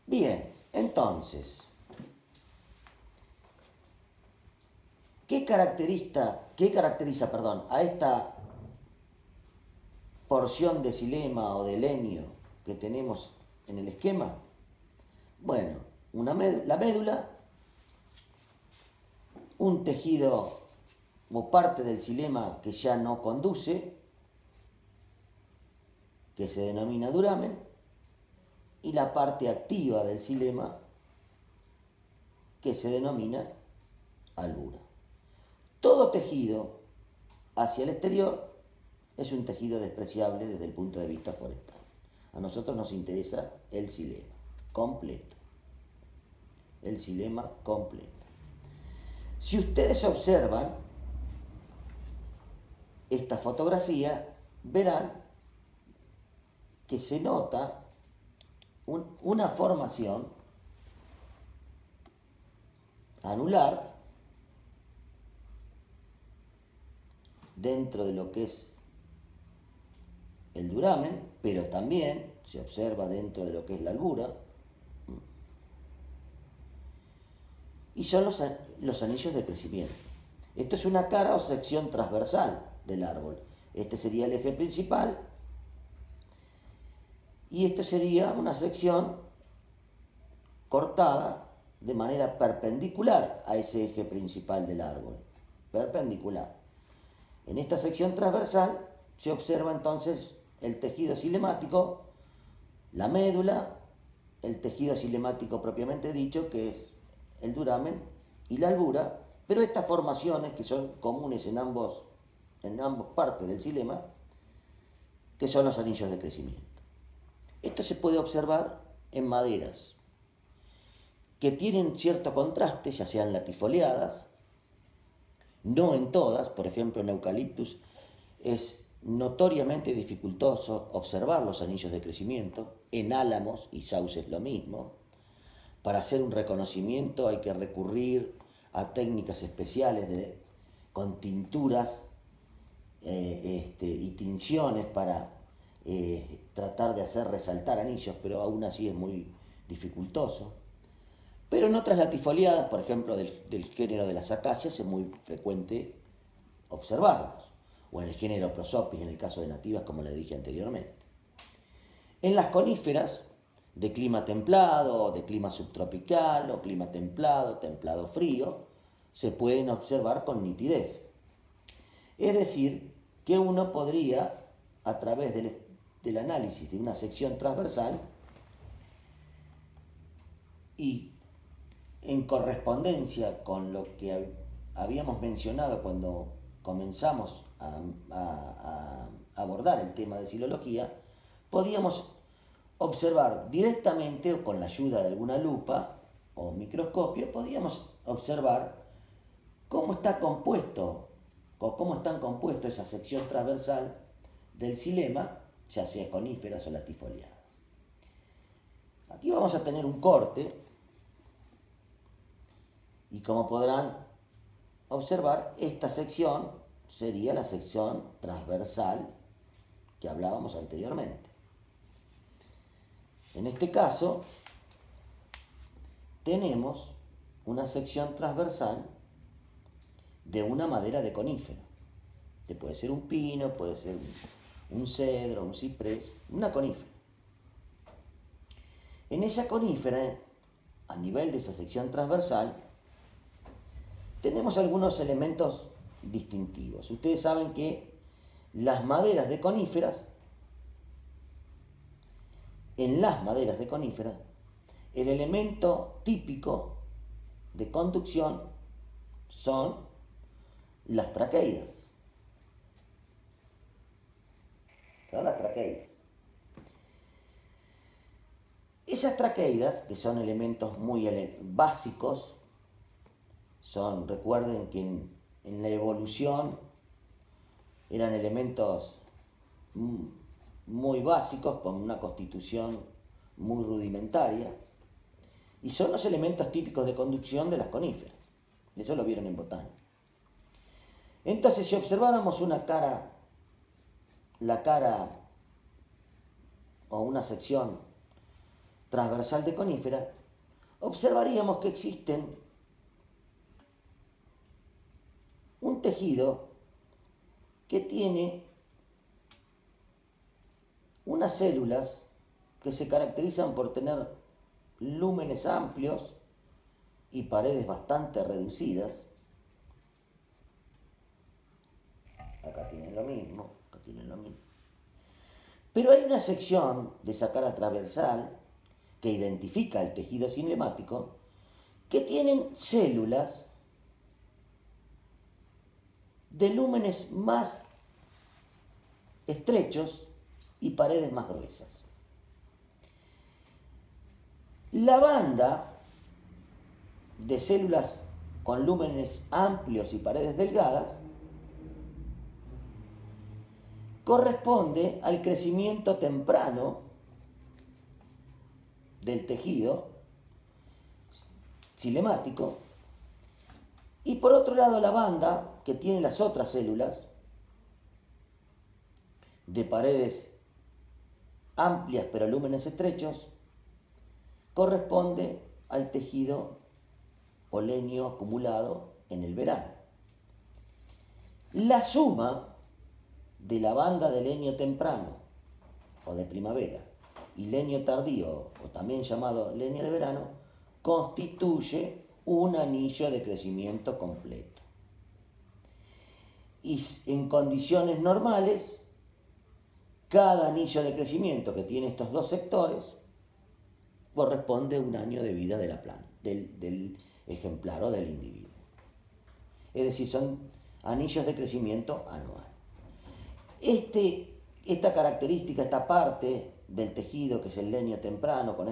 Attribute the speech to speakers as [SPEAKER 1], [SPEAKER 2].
[SPEAKER 1] Bien, entonces, ¿qué caracteriza, a esta porción de xilema o de lenio que tenemos en el esquema? Bueno, la médula, un tejido o parte del xilema que ya no conduce, que se denomina duramen, y la parte activa del xilema, que se denomina albura. Todo tejido hacia el exterior es un tejido despreciable desde el punto de vista forestal. A nosotros nos interesa el xilema completo. El xilema completo. Si ustedes observan esta fotografía, verán que se nota una formación anular dentro de lo que es el duramen, pero también se observa dentro de lo que es la albura, y son los anillos de crecimiento. Esto es una cara o sección transversal del árbol. Este sería el eje principal y esto sería una sección cortada de manera perpendicular a ese eje principal del árbol. Perpendicular. En esta sección transversal se observa entonces el tejido xilemático, la médula, el tejido xilemático propiamente dicho, que es el duramen, y la albura, pero estas formaciones que son comunes en ambas partes del xilema, que son los anillos de crecimiento. Esto se puede observar en maderas que tienen cierto contraste, ya sean latifoliadas, no en todas, por ejemplo en eucaliptus es notoriamente dificultoso observar los anillos de crecimiento, en álamos y sauces lo mismo. Para hacer un reconocimiento hay que recurrir a técnicas especiales con tinturas y tinciones para tratar de hacer resaltar anillos, pero aún así es muy dificultoso. Pero en otras latifoliadas, por ejemplo del género de las acacias, es muy frecuente observarlos, o en el género Prosopis, en el caso de nativas, como les dije anteriormente. En las coníferas de clima templado, de clima subtropical, o clima templado, templado frío, se pueden observar con nitidez. Es decir, que uno podría, a través del análisis de una sección transversal y en correspondencia con lo que habíamos mencionado cuando comenzamos a abordar el tema de xilología, podíamos observar directamente o con la ayuda de alguna lupa o microscopio, podíamos observar cómo está compuesto o cómo están compuestos esa sección transversal del xilema, ya sea coníferas o latifoliadas. Aquí vamos a tener un corte y como podrán observar, esta sección sería la sección transversal que hablábamos anteriormente. En este caso, tenemos una sección transversal de una madera de conífero, que puede ser un pino, puede ser un cedro, un ciprés, una conífera. En esa conífera, a nivel de esa sección transversal, tenemos algunos elementos distintivos. Ustedes saben que las maderas de coníferas, en las maderas de coníferas, el elemento típico de conducción son las traqueidas. Son las traqueidas. Esas traqueidas, que son elementos muy básicos, recuerden que en la evolución eran elementos muy básicos con una constitución muy rudimentaria y son los elementos típicos de conducción de las coníferas. Eso lo vieron en botánica. Entonces, si observáramos la cara o una sección transversal de conífera, observaríamos que existen un tejido que tiene unas células que se caracterizan por tener lúmenes amplios y paredes bastante reducidas. Acá tienen lo mismo, acá tienen lo mismo. Pero hay una sección de esa cara transversal que identifica el tejido cinemático que tienen células de lúmenes más estrechos y paredes más gruesas. La banda de células con lúmenes amplios y paredes delgadas corresponde al crecimiento temprano del tejido cinemático, y por otro lado la banda que tiene las otras células de paredes amplias pero lúmenes estrechos corresponde al tejido polenio acumulado en el verano. La suma de la banda de lenio temprano o de primavera y lenio tardío, o también llamado lenio de verano, constituye un anillo de crecimiento completo. Y en condiciones normales, cada anillo de crecimiento que tiene estos dos sectores corresponde a un año de vida de la planta, del ejemplar o del individuo. Es decir, son anillos de crecimiento anual. Esta característica, esta parte del tejido que es el lenio temprano, con